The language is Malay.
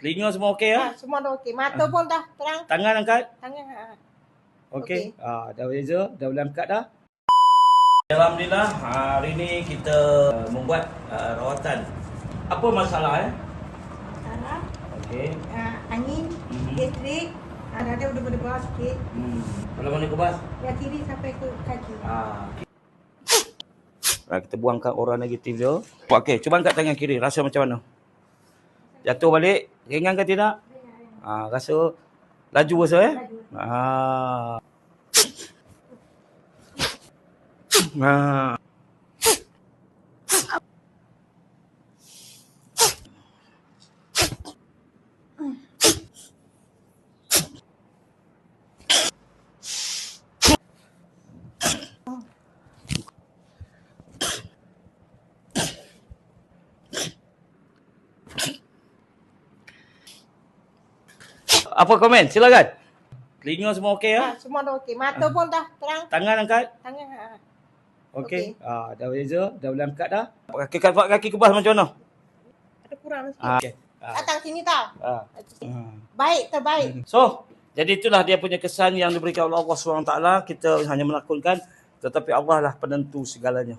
Telinga semua okey ya? Semua dah okey. Mata pun dah terang. Tangan angkat. Tangan. Okey. Dah beza, dah boleh angkat dah. Alhamdulillah, hari ni kita membuat rawatan. Apa masalah Salah. Okey. Angin, listrik. Ada udah bawah sikit. Kalau mana kebas? Yang kiri sampai ke kaki. Kita buangkan aura negatif dia. Okey, cuba angkat tangan kiri. Rasa macam mana? Jatuh balik. Ringan ke tidak? Rasa laju rasa Laju. Apa komen? Silakan. Telinga semua okey ya? Semua dah okey. Mata pun dah terang. Tangan angkat. Tangan. Okey. Dah beza, dah boleh angkat dah. Kaki kebas macam mana? Ada kurang sikit. Okey. Datang sini tau. Baik, terbaik. So, jadi itulah dia punya kesan yang diberikan oleh Allah SWT. Kita hanya melakonkan, tetapi Allah lah penentu segalanya.